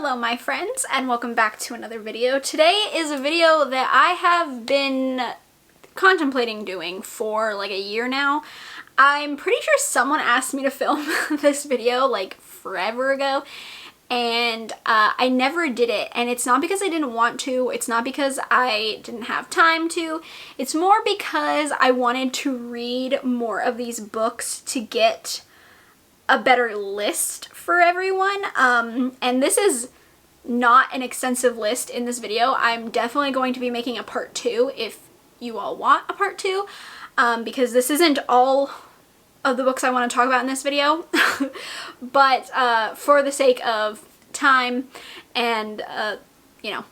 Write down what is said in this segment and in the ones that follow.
Hello my friends, and welcome back to another video. Today is a video that I have been contemplating doing for like a year now. I'm pretty sure someone asked me to film this video like forever ago, and I never did it. And it's not because I didn't want to, it's not because I didn't have time to, it's more because I wanted to read more of these books to get a better list for everyone. And this is not an extensive list in this video. I'm definitely going to be making a part 2 if you all want a part 2, because this isn't all of the books I want to talk about in this video. But for the sake of time and you know,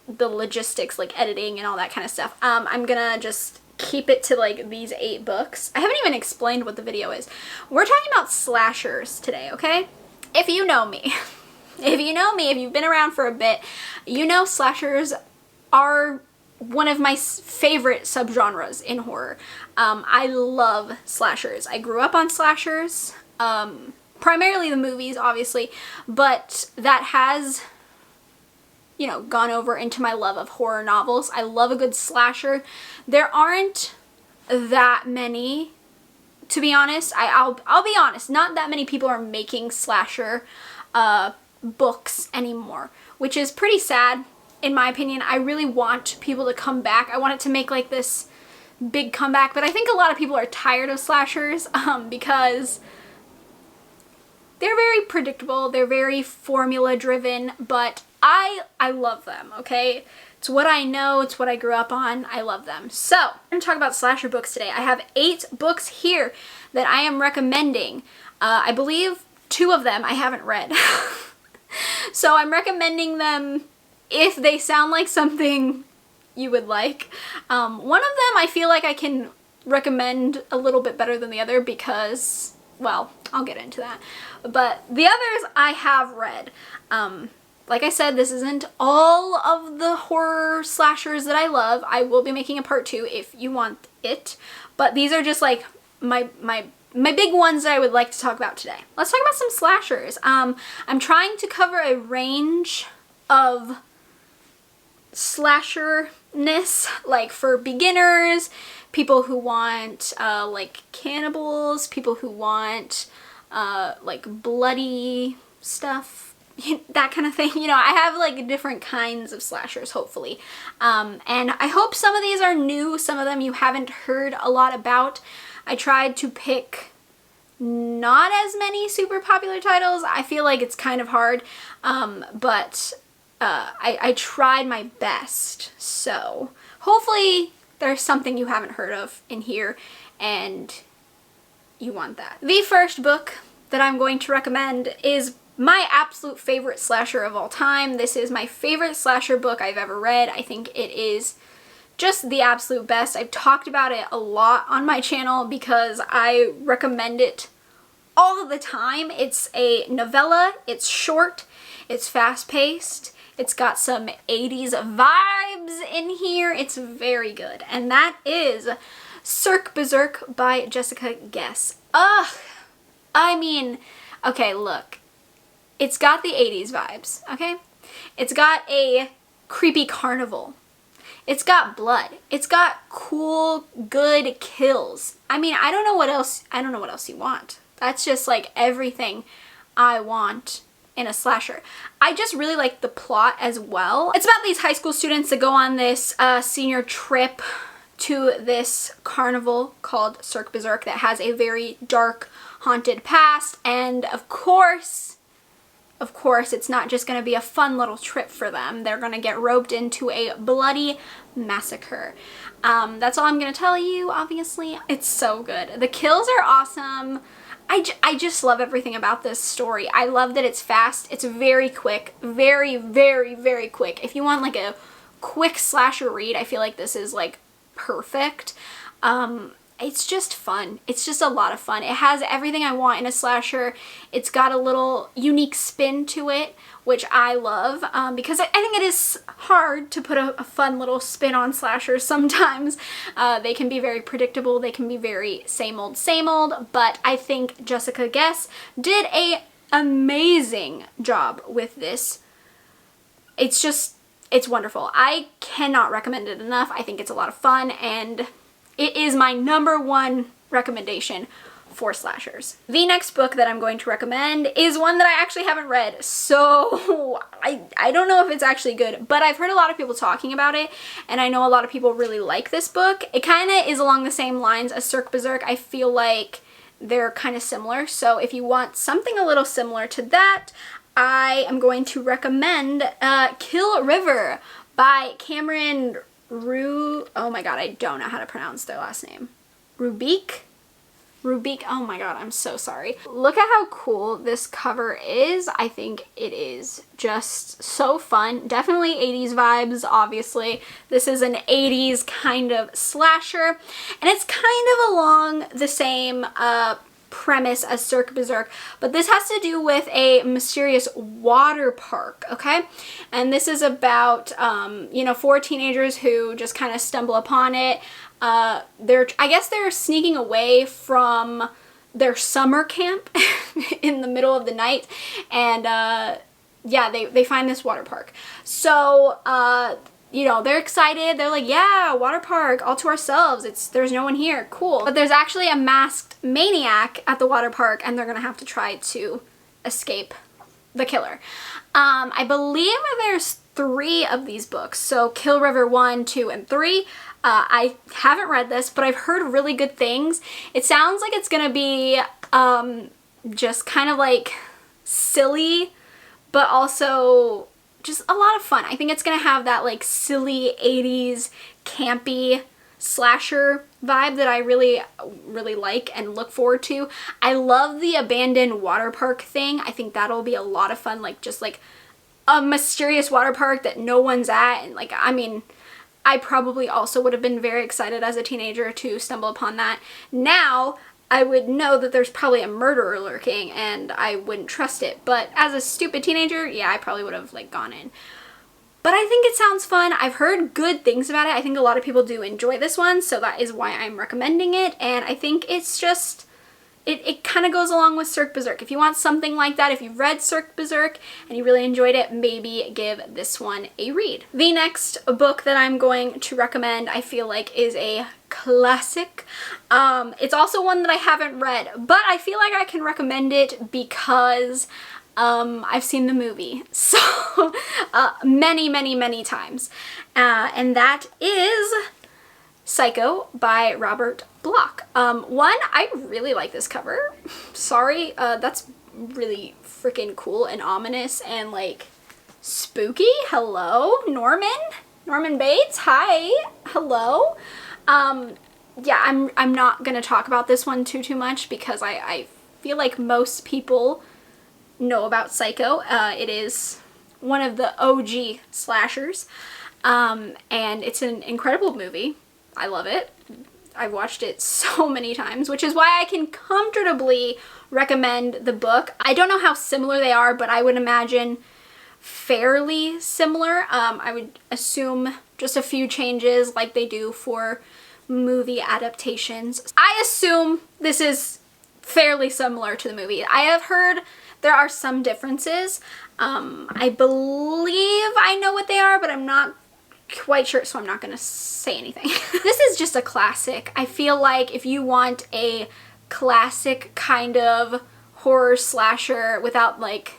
the logistics like editing and all that kind of stuff, I'm gonna just keep it to like these 8 books. I haven't even explained what the video is. We're talking about slashers today, okay? If you know me, if you've been around for a bit, you know slashers are one of my favorite subgenres in horror. I love slashers. I grew up on slashers, primarily the movies, obviously, but that has, you know, gone over into my love of horror novels. I love a good slasher. There aren't that many, to be honest. I'll be honest, not that many people are making slasher books anymore, which is pretty sad in my opinion. I really want people to come back. I want it to make like this big comeback, but I think a lot of people are tired of slashers because they're very predictable, they're very formula driven, but I love them, okay? It's what I know, it's what I grew up on, I love them. So, I'm going to talk about slasher books today. I have 8 books here that I am recommending. I believe 2 of them I haven't read. So I'm recommending them if they sound like something you would like. One of them I feel like I can recommend a little bit better than the other because, well, I'll get into that. But the others I have read. Like I said, this isn't all of the horror slashers that I love. I will be making a part 2 if you want it. But these are just like my big ones that I would like to talk about today. Let's talk about some slashers. I'm trying to cover a range of slasherness, like for beginners, people who want like cannibals, people who want like bloody stuff, that kind of thing. You know, I have like different kinds of slashers, hopefully. And I hope some of these are new, some of them you haven't heard a lot about. I tried to pick not as many super popular titles. I feel like it's kind of hard, but I tried my best. So hopefully there's something you haven't heard of in here and you want that. The first book that I'm going to recommend is my absolute favorite slasher of all time. This is my favorite slasher book I've ever read. I think it is just the absolute best. I've talked about it a lot on my channel because I recommend it all of the time. It's a novella, it's short, it's fast-paced, it's got some 80s vibes in here, it's very good. And that is Cirque Berserk by Jessica Guess. Ugh! I mean, okay, look. It's got the 80s vibes, okay? It's got a creepy carnival. It's got blood. It's got cool, good kills. I mean, I don't know what else you want. That's just like everything I want in a slasher. I just really like the plot as well. It's about these high school students that go on this senior trip to this carnival called Cirque Berserk that has a very dark, haunted past, and of course, it's not just going to be a fun little trip for them. They're going to get roped into a bloody massacre. That's all I'm going to tell you, obviously. It's so good. The kills are awesome. I just love everything about this story. I love that it's fast. It's very quick. Very, very, very quick. If you want like a quick slasher read, I feel like this is like perfect. It's just fun. It's just a lot of fun. It has everything I want in a slasher. It's got a little unique spin to it, which I love, because I think it is hard to put a fun little spin on slashers sometimes. They can be very predictable. They can be very same old, but I think Jessica Guess did an amazing job with this It's wonderful. I cannot recommend it enough. I think it's a lot of fun, and it is my #1 recommendation for slashers. The next book that I'm going to recommend is one that I actually haven't read, so I don't know if it's actually good, but I've heard a lot of people talking about it, and I know a lot of people really like this book. It kind of is along the same lines as Cirque Berserk. I feel like they're kind of similar, so if you want something a little similar to that, I am going to recommend Kill River by Cameron oh my god, I don't know how to pronounce their last name. Rubique, oh my god, I'm so sorry. Look at how cool this cover is. I think it is just so fun. Definitely 80s vibes, obviously. This is an 80s kind of slasher, and it's kind of along the same premise as Cirque Berserk, but this has to do with a mysterious water park, okay? And this is about, you know, 4 teenagers who just kind of stumble upon it. I guess they're sneaking away from their summer camp in the middle of the night, and yeah, they find this water park. So, you know, they're excited. They're like, yeah, water park, all to ourselves. There's no one here. Cool. But there's actually a masked maniac at the water park, and they're gonna have to try to escape the killer. I believe there's 3 of these books. So Kill River 1, 2, and 3. I haven't read this, but I've heard really good things. It sounds like it's gonna be just kind of like silly, but also just a lot of fun. I think it's gonna have that like silly 80s campy slasher vibe that I really like and look forward to. I love the abandoned water park thing. I think that'll be a lot of fun, like just like a mysterious water park that no one's at. And like, I mean, I probably also would have been very excited as a teenager to stumble upon that. Now I would know that there's probably a murderer lurking and I wouldn't trust it. But as a stupid teenager, yeah, I probably would have like gone in. But I think it sounds fun. I've heard good things about it. I think a lot of people do enjoy this one, so that is why I'm recommending it. And I think it's just, it kind of goes along with Cirque Berserk. If you want something like that, if you've read Cirque Berserk and you really enjoyed it, maybe give this one a read. The next book that I'm going to recommend, I feel like, is a classic. It's also one that I haven't read, but I feel like I can recommend it because I've seen the movie so many times, and that is Psycho by Robert Bloch. I really like this cover. Sorry, that's really freaking cool and ominous and like spooky. Hello, Norman Bates. Hi, hello. Yeah, I'm not gonna talk about this one too much because I feel like most people know about Psycho. It is one of the OG slashers, and it's an incredible movie. I love it. I've watched it so many times, which is why I can comfortably recommend the book. I don't know how similar they are, but I would imagine fairly similar. I would assume just a few changes like they do for movie adaptations. I assume this is fairly similar to the movie. I have heard there are some differences. I believe I know what they are, but I'm not quite sure, so I'm not gonna say anything. This is just a classic. I feel like if you want a classic kind of horror slasher without like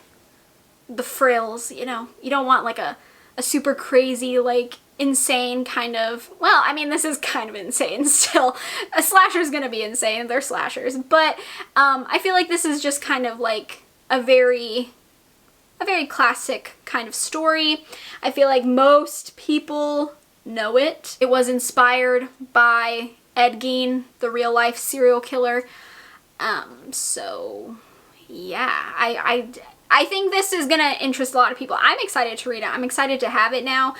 the frills, you know, you don't want like a super crazy, like insane kind of, well, I mean, this is kind of insane still. A slasher's gonna be insane, they're slashers, but I feel like this is just kind of like a very classic kind of story. I feel like most people know it. It was inspired by Ed Gein, the real life serial killer. So yeah, I think this is gonna interest a lot of people. I'm excited to read it. I'm excited to have it now.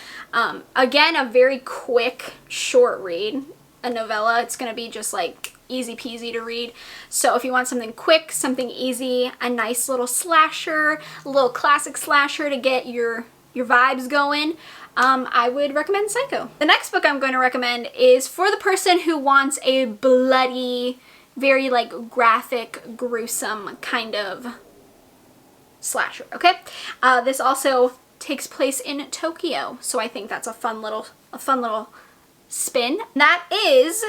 Again, a very quick, short read, a novella. It's gonna be just like easy peasy to read. So if you want something quick, something easy, a nice little slasher, a little classic slasher to get your vibes going, I would recommend Psycho. The next book I'm going to recommend is for the person who wants a bloody, very like graphic, gruesome kind of slasher, okay? This also takes place in Tokyo. So I think that's a fun little spin. That is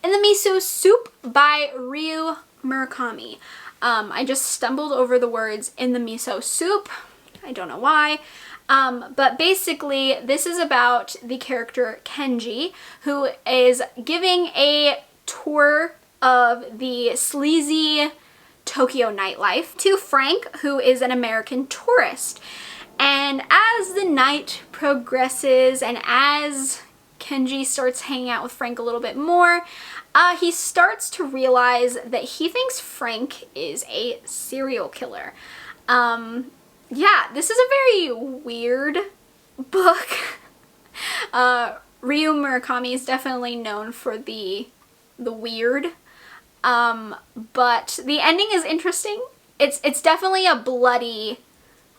In the Miso Soup by Ryu Murakami. I just stumbled over the words in the miso soup. I don't know why. But basically this is about the character Kenji, who is giving a tour of the sleazy Tokyo nightlife to Frank, who is an American tourist. And as the night progresses and as Kenji starts hanging out with Frank a little bit more, he starts to realize that he thinks Frank is a serial killer. Yeah, this is a very weird book. Ryu Murakami is definitely known for the weird, but the ending is interesting. It's definitely a bloody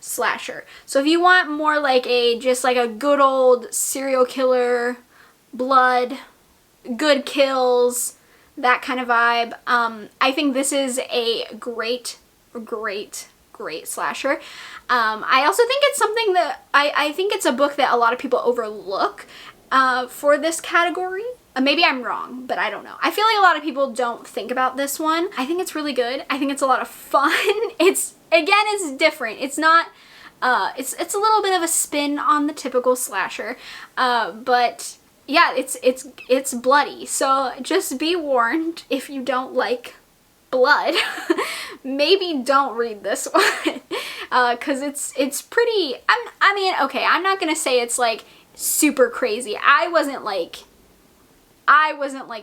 slasher. So if you want more like just like a good old serial killer, blood, good kills, that kind of vibe, I think this is a great slasher. I also think it's something that I think it's a book that a lot of people overlook for this category. Maybe I'm wrong, but I don't know. I feel like a lot of people don't think about this one. I think it's really good. I think it's a lot of fun. It's different. It's not, it's a little bit of a spin on the typical slasher, but yeah, it's bloody. So just be warned, if you don't like blood, maybe don't read this one, because it's pretty, I mean, okay, I'm not gonna say it's like super crazy. I wasn't like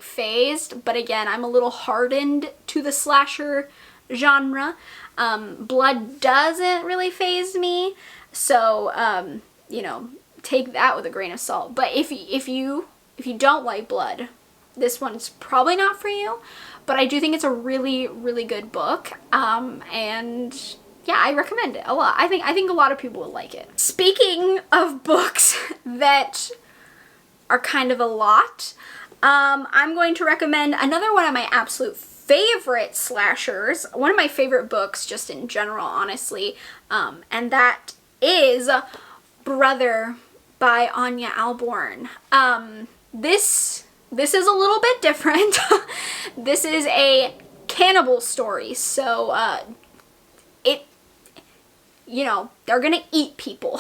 phased, but again, I'm a little hardened to the slasher genre. Blood doesn't really faze me, so you know, take that with a grain of salt. But if you don't like blood, this one's probably not for you. But I do think it's a really good book, and yeah, I recommend it a lot. I think a lot of people will like it. Speaking of books that are kind of a lot, I'm going to recommend another one of my absolute favorite slashers, one of my favorite books just in general, honestly, and that is Brother by Anya Alborn. This is a little bit different. This is a cannibal story, so you know, they're gonna eat people.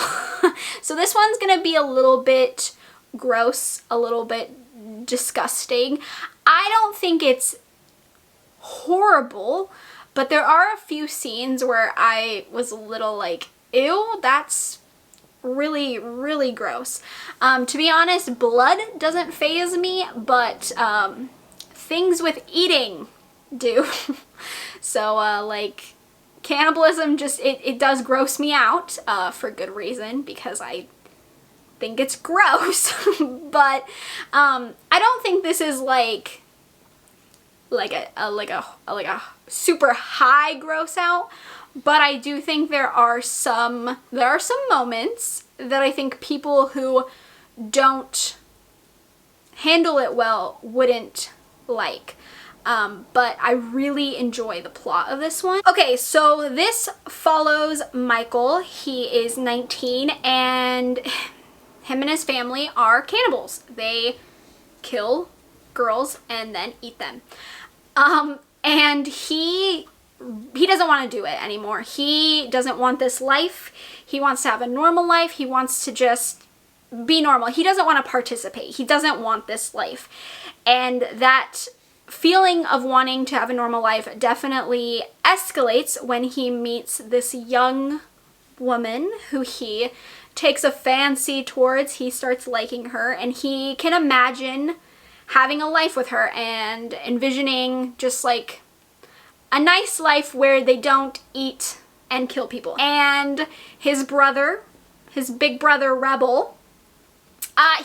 So this one's gonna be a little bit gross, a little bit disgusting. I don't think it's horrible, but there are a few scenes where I was a little like, ew, that's really gross. To be honest, blood doesn't faze me, but things with eating do. So like cannibalism, just it does gross me out, for good reason, because I think it's gross. But I don't think this is like a super high gross out, but I do think there are some moments that I think people who don't handle it well wouldn't like. But I really enjoy the plot of this one. Okay, so this follows Michael. He is 19, and him and his family are cannibals. They kill girls and then eat them. And he doesn't want to do it anymore. He doesn't want this life. He wants to have a normal life. He wants to just be normal. He doesn't want to participate. He doesn't want this life. And that feeling of wanting to have a normal life definitely escalates when he meets this young woman who he takes a fancy towards. He starts liking her, and he can imagine having a life with her and envisioning just like a nice life where they don't eat and kill people. And his brother, his big brother Rebel,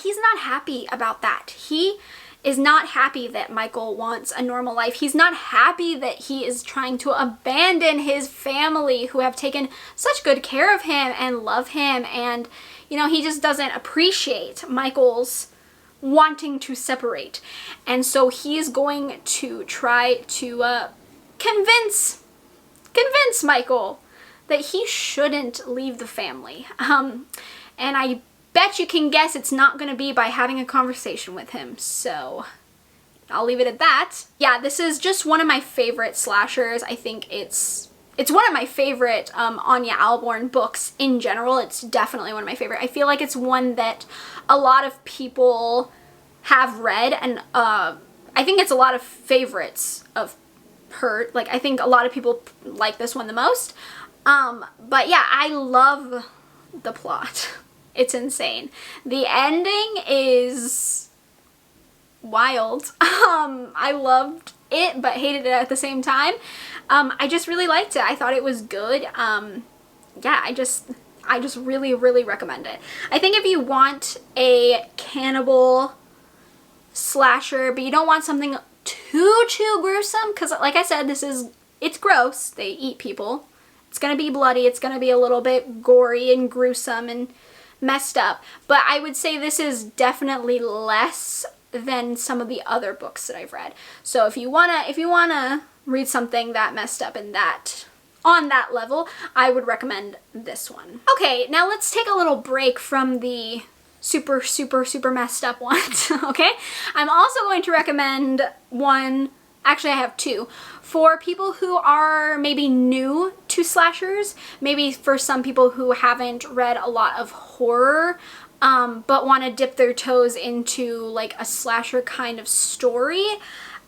he's not happy about that. He is not happy that Michael wants a normal life. He's not happy that he is trying to abandon his family who have taken such good care of him and love him, and you know, he just doesn't appreciate Michael's wanting to separate. And so he's going to try to convince Michael that he shouldn't leave the family. And I bet you can guess it's not going to be by having a conversation with him, so I'll leave it at that. Yeah, this is just one of my favorite slashers. I think it's one of my favorite Anya Alborn books in general. It's definitely one of my favorite. I feel like it's one that a lot of people have read, and I think it's a lot of favorites of her. Like, I think a lot of people like this one the most. But yeah, I love the plot. It's insane. The ending is wild. I loved it but hated it at the same time. I just really liked it. I thought it was good. Yeah, I just really recommend it. I think if you want a cannibal slasher but you don't want something too gruesome, because like I said, it's gross. They eat people. It's gonna be bloody. It's gonna be a little bit gory and gruesome and messed up, but I would say this is definitely less than some of the other books that I've read. So if you wanna read something that messed up and that on that level, I would recommend this one. Okay, now let's take a little break from the super messed up ones. Okay, I'm also going to recommend one. Actually, I have two. For people who are maybe new to slashers, maybe for some people who haven't read a lot of horror, but want to dip their toes into like a slasher kind of story,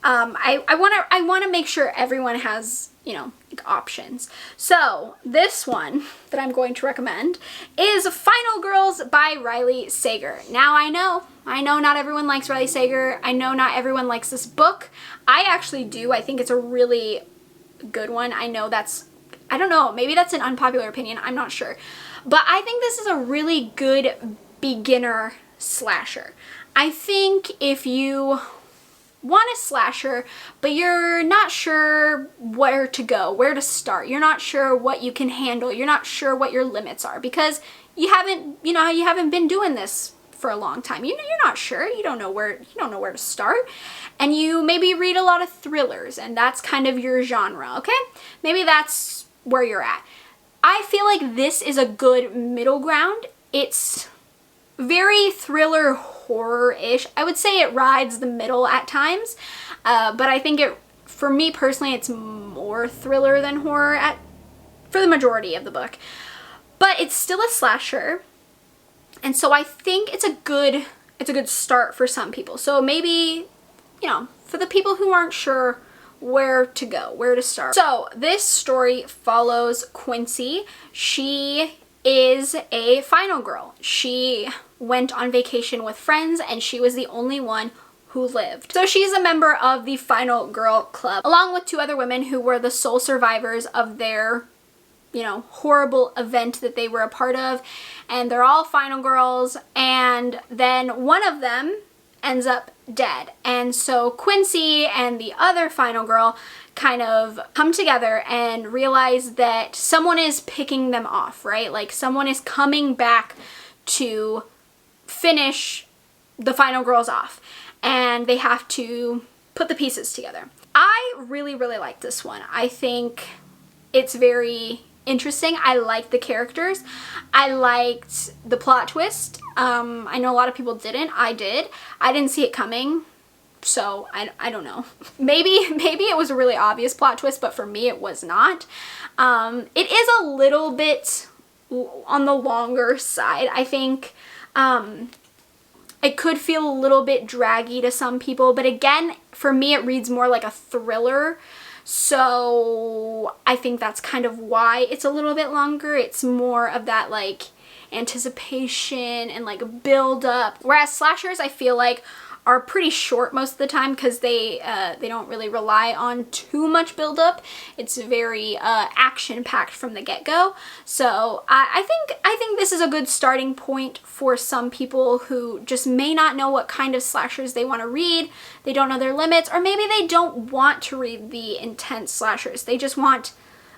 I want to make sure everyone has, you know, like options. So this one that I'm going to recommend is Final Girls by Riley Sager. Now I know not everyone likes Riley Sager. I know not everyone likes this book. I actually do. I think it's a really good one. I don't know, maybe that's an unpopular opinion. I'm not sure. But I think this is a really good beginner slasher. I think if you want a slasher, but you're not sure where to go, where to start, you're not sure what you can handle, you're not sure what your limits are, because you haven't been doing this for a long time. You're not sure. You don't know where to start. And you maybe read a lot of thrillers and that's kind of your genre, okay? Maybe that's where you're at. I feel like this is a good middle ground. It's very thriller horror-ish. I would say it rides the middle at times, but I think for me personally, it's more thriller than horror for the majority of the book. But it's still a slasher. And so I think it's a good start for some people. So maybe, you know, for the people who aren't sure where to go, where to start. So this story follows Quincy. She is a final girl. She went on vacation with friends and she was the only one who lived. So she's a member of the Final Girl Club, along with two other women who were the sole survivors of their, you know, horrible event that they were a part of. And they're all final girls, and then one of them ends up dead. And so Quincy and the other final girl kind of come together and realize that someone is picking them off, right? Like someone is coming back to finish the final girls off, and they have to put the pieces together. I really like this one. I think it's very interesting. I liked the characters. I liked the plot twist. I know a lot of people didn't. I did. I didn't see it coming, so I don't know. Maybe it was a really obvious plot twist, but for me it was not. It is a little bit on the longer side. I think it could feel a little bit draggy to some people, but again, for me it reads more like a thriller. So I think that's kind of why it's a little bit longer. It's more of that like anticipation and like build up. Whereas slashers, I feel like, are pretty short most of the time because they don't really rely on too much build up. It's very action packed from the get-go. So I think this is a good starting point for some people who just may not know what kind of slashers they want to read. They don't know their limits, or maybe they don't want to read the intense slashers. They just want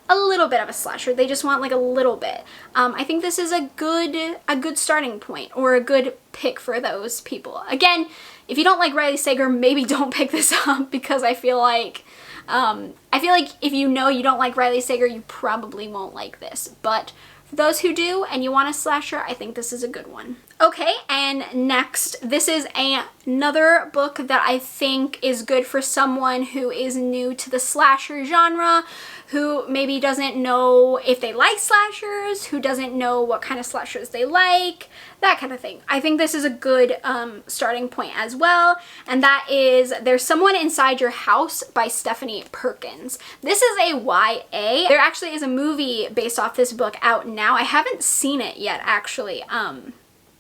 a little bit of a slasher. They just want like a little bit. I think this is a good starting point, or a good pick for those people. Again, if you don't like Riley Sager, maybe don't pick this up, because I feel like I feel like if you know you don't like Riley Sager, you probably won't like this. But for those who do and you want a slasher, I think this is a good one. Okay, and next, this is another book that I think is good for someone who is new to the slasher genre, who maybe doesn't know if they like slashers, who doesn't know what kind of slashers they like, that kind of thing. I think this is a good starting point as well, and that is There's Someone Inside Your House by Stephanie Perkins. This is a YA. There actually is a movie based off this book out now. I haven't seen it yet, actually.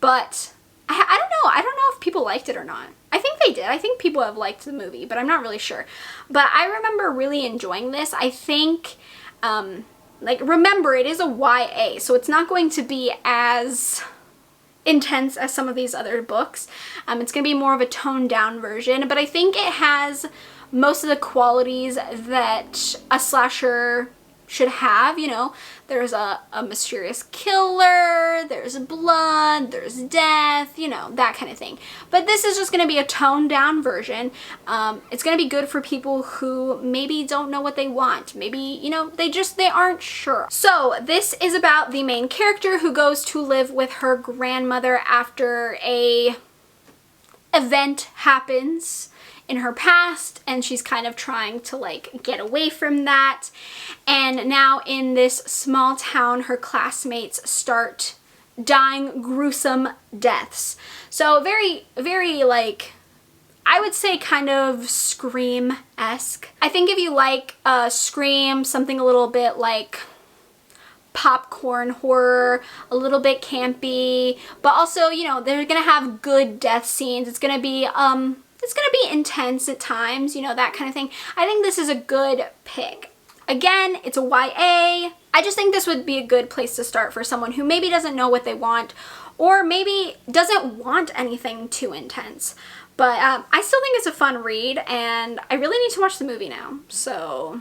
But I don't know. I don't know if people liked it or not. I think they did. I think people have liked the movie, but I'm not really sure. But I remember really enjoying this. I think, remember, it is a YA, so it's not going to be as intense as some of these other books. It's going to be more of a toned down version, but I think it has most of the qualities that a slasher should have. You know, there's a mysterious killer, there's blood, there's death, you know, that kind of thing. But this is just going to be a toned down version. It's going to be good for people who maybe don't know what they want. Maybe, you know, they aren't sure. So this is about the main character who goes to live with her grandmother after a event happens in her past, and she's kind of trying to like get away from that. And now in this small town, her classmates start dying gruesome deaths. So very, very, like, I would say kind of Scream-esque. I think if you like Scream, something a little bit like popcorn horror, a little bit campy, but also, you know, they're gonna have good death scenes. It's gonna be intense at times, you know, that kind of thing. I think this is a good pick. Again, it's a YA. I just think this would be a good place to start for someone who maybe doesn't know what they want, or maybe doesn't want anything too intense. But I still think it's a fun read, and I really need to watch the movie now, so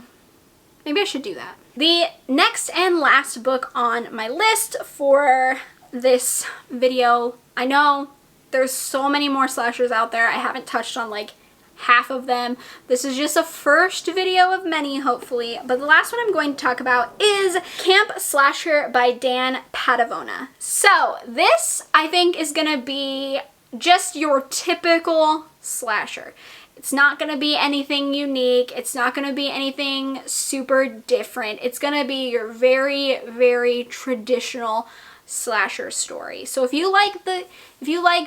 maybe I should do that. The next and last book on my list for this video, I know there's so many more slashers out there. I haven't touched on like half of them. This is just a first video of many, hopefully. But the last one I'm going to talk about is Camp Slasher by Dan Padavona. So this, I think, is gonna be just your typical slasher. It's not gonna be anything unique. It's not gonna be anything super different. It's gonna be your very, very traditional slasher story. So if you like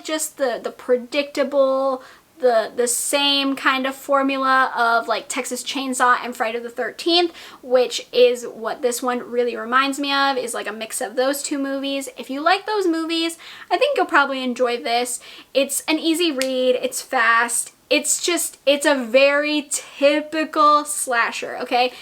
just the predictable, the same kind of formula of like Texas Chainsaw and Friday the 13th, which is what this one really reminds me of, is like a mix of those two movies. If you like those movies, I think you'll probably enjoy this. It's an easy read, it's fast, it's a very typical slasher, okay?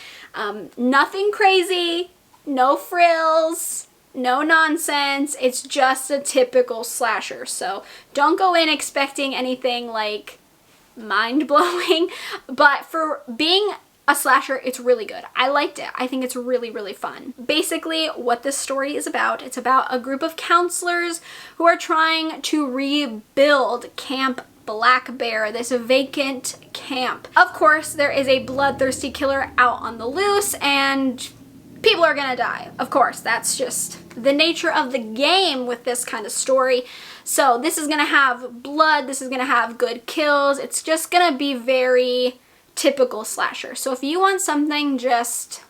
Nothing crazy, no frills, no nonsense. It's just a typical slasher. So don't go in expecting anything like mind-blowing, but for being a slasher, it's really good. I liked it. I think it's really, really fun. Basically, what this story is about, it's about a group of counselors who are trying to rebuild Camp Black Bear, this vacant camp. Of course, there is a bloodthirsty killer out on the loose, and people are gonna die. Of course, that's just the nature of the game with this kind of story. So this is gonna have blood, this is gonna have good kills, it's just gonna be very typical slasher. So if you want something just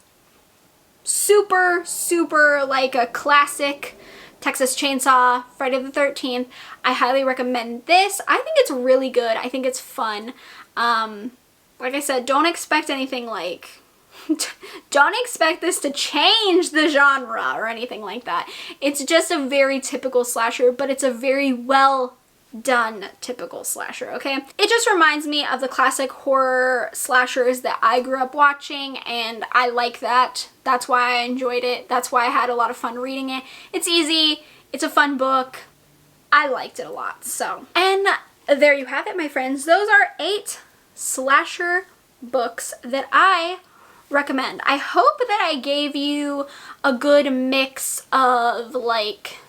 super, super like a classic Texas Chainsaw, Friday the 13th, I highly recommend this. I think it's really good. I think it's fun. Like I said, don't expect anything like don't expect this to change the genre or anything like that. It's just a very typical slasher, but it's a very well done typical slasher, okay? It just reminds me of the classic horror slashers that I grew up watching, and I like that. That's why I enjoyed it. That's why I had a lot of fun reading it. It's easy. It's a fun book. I liked it a lot, so. And there you have it, my friends. Those are 8 slasher books that I recommend. I hope that I gave you a good mix of like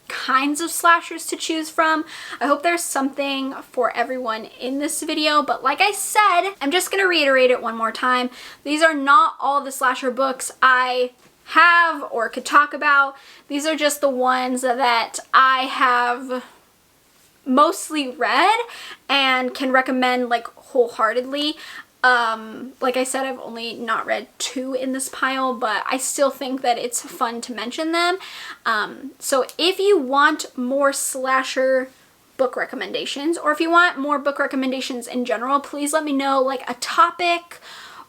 kinds of slashers to choose from. I hope there's something for everyone in this video, but like I said, I'm just gonna reiterate it one more time. These are not all the slasher books I have or could talk about. These are just the ones that I have mostly read and can recommend like wholeheartedly. Like I said, I've only not read 2 in this pile, but I still think that it's fun to mention them. So if you want more slasher book recommendations, or if you want more book recommendations in general, please let me know like a topic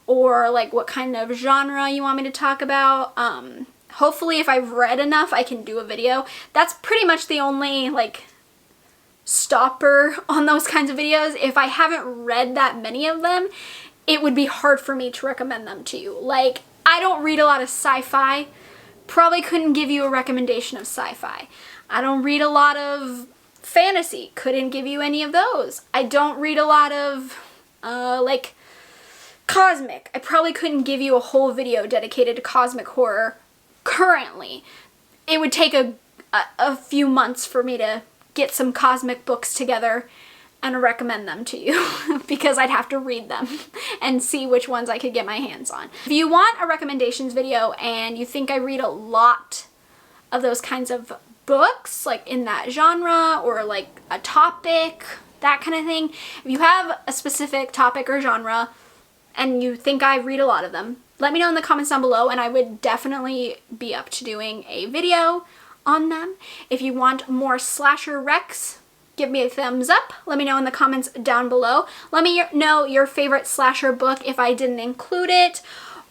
or like what kind of genre you want me to talk about. Hopefully if I've read enough, I can do a video. That's pretty much the only like stopper on those kinds of videos. If I haven't read that many of them, it would be hard for me to recommend them to you. Like, I don't read a lot of sci-fi. Probably couldn't give you a recommendation of sci-fi. I don't read a lot of fantasy. Couldn't give you any of those. I don't read a lot of, like, cosmic. I probably couldn't give you a whole video dedicated to cosmic horror currently. It would take a few months for me to get some cosmic books together and recommend them to you because I'd have to read them and see which ones I could get my hands on. If you want a recommendations video and you think I read a lot of those kinds of books, like in that genre or like a topic, that kind of thing, if you have a specific topic or genre and you think I read a lot of them, let me know in the comments down below and I would definitely be up to doing a video on them. If you want more slasher recs, give me a thumbs up. Let me know in the comments down below. Let me know your favorite slasher book if I didn't include it,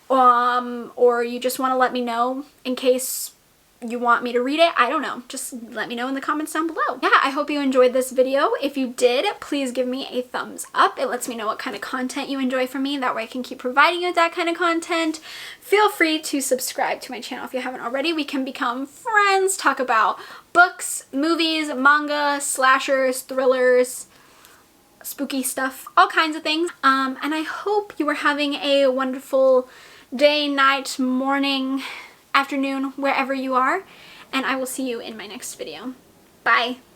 or you just want to let me know in case you want me to read it. I don't know. Just let me know in the comments down below. Yeah, I hope you enjoyed this video. If you did, please give me a thumbs up. It lets me know what kind of content you enjoy from me. That way I can keep providing you with that kind of content. Feel free to subscribe to my channel if you haven't already. We can become friends, talk about books, movies, manga, slashers, thrillers, spooky stuff, all kinds of things. And I hope you are having a wonderful day, night, morning, afternoon, wherever you are, and I will see you in my next video. Bye!